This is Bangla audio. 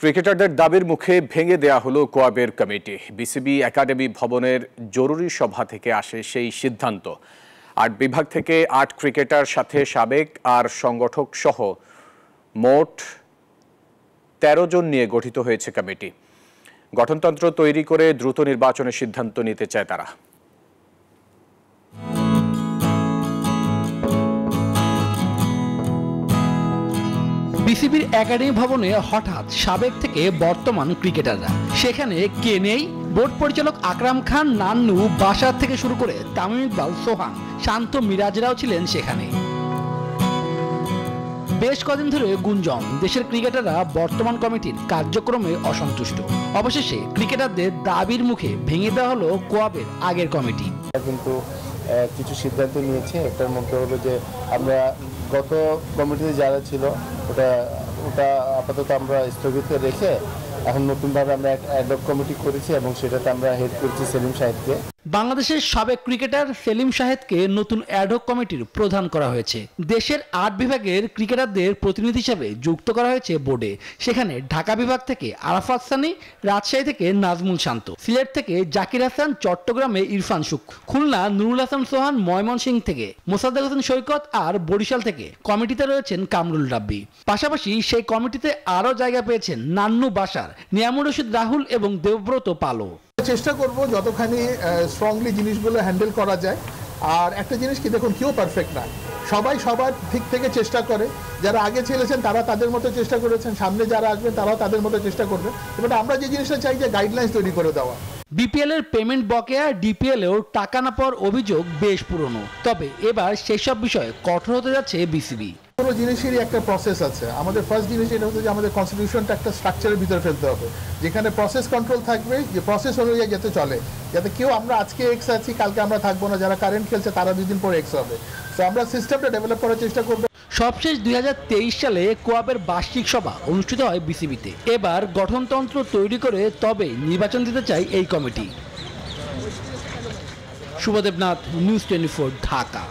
ক্রিকেটারদের দাবির মুখে ভেঙে দেয়া হলো কোয়াবের কমিটি। বিসিবি একাডেমি ভবনের জরুরি সভা থেকে আসে সেই সিদ্ধান্ত। ৮ বিভাগ থেকে ৮ ক্রিকেটার সাথে সাবেক আর সংগঠক সহ মোট ১৩ জন নিয়ে গঠিত হয়েছে কমিটি। গঠনতন্ত্র তৈরি করে দ্রুত নির্বাচনের সিদ্ধান্ত নিতে চায় তারা। বিসিবির একাডেমি ভবনে হঠাৎ সাবেক থেকে বর্তমান ক্রিকেটাররা, সেখানে কে নেই? বোর্ড পরিচালক আকরাম খান, নান্নু, বাসার থেকে শুরু করে তামিম ইকবাল, সোহান, শান্ত, মিরাজরাও ছিলেন সেখানে। বেশ কদিন ধরে গুঞ্জন দেশের ক্রিকেটাররা বর্তমান কমিটির কার্যক্রমে অসন্তুষ্ট। অবশেষে ক্রিকেটারদের দাবির মুখে ভেঙে দেওয়া হলো কোয়াবের আগের কমিটি। কিন্তু কিছু সিদ্ধান্ত নিয়েছে। একটার মধ্যে হলো যে আমরা গত কমিটিতে যারা ছিল ওটা আপাতত আমরা স্থগিত রেখে এখন নতুনভাবে আমরা অ্যাডহক কমিটি করেছি এবং সেটাতে আমরা হেড করেছি সেলিম শাহেদকে। বাংলাদেশের সাবেক ক্রিকেটার সেলিম শাহেদকে নতুন অ্যাডহক কমিটির প্রধান করা হয়েছে। দেশের ৮ বিভাগের ক্রিকেটারদের প্রতিনিধি হিসেবে যুক্ত করা হয়েছে বোর্ডে। সেখানে ঢাকা বিভাগ থেকে আরাফাত সানি, রাজশাহী থেকে নাজমুল শান্ত, সিলেট থেকে জাকির হাসান, চট্টগ্রামে ইরফান সুখ, খুলনা নুরুল হাসান সোহান, ময়মনসিংহ থেকে মোসাদ্দেক হোসেন সৈকত আর বরিশাল থেকে কমিটিতে রয়েছেন কামরুল রাব্বি। পাশাপাশি সেই কমিটিতে আরও জায়গা পেয়েছেন নান্নু, বাসার, নিয়ামুর রশিদ, রাহুল এবং দেবব্রত পালো। চেষ্টা করব যতখানি স্ট্রংলি জিনিসগুলো হ্যান্ডেল করা যায়। আর একটা জিনিস কি, দেখুন, কেউ পারফেক্ট না, সবাই সবার দিক থেকে চেষ্টা করে। যারা আগে ছেলেছেন তারা তাদের মতো চেষ্টা করেছেন, সামনে যারা আসবেন তারাও তাদের মতো চেষ্টা করবে। এবার আমরা যে জিনিসটা চাই যে গাইডলাইন্স তৈরি করে দেওয়া। বিপিএল এর পেমেন্ট বকেয়া, ডিপিএলেও টাকা না পাওয়ার অভিযোগ বেশ পুরনো। তবে এবার সেসব বিষয়ে কঠোর হতে যাচ্ছে বিসিবি। কোনো জিনিসেরই একটা প্রসেস আছে। আমাদের ফার্স্ট জিনিস এটা হচ্ছে যে আমাদের কনস্টিটিউশনটা একটা স্ট্রাকচারের ভিতরে ফেলতে হবে, যেখানে প্রসেস কন্ট্রোল থাকবে, যে প্রসেস অনুযায়ী যাতে চলে, যাতে কেউ আমরা আজকে এক্স আছি কালকে আমরা থাকবো না, যারা কারেন্ট খেলছে তারা 2 দিন পরে এক্স হবে। তো আমরা সিস্টেমটা ডেভেলপ করার চেষ্টা করবো। সবশেষ 2023 সালে কোয়াবের বার্ষিক সভা অনুষ্ঠিত হয় বিসিবিতে। এবার গঠনতন্ত্র তৈরি করে তবে নির্বাচন দিতে চাই এই কমিটি। শুভদেবনাথ, নিউজ 24, ঢাকা।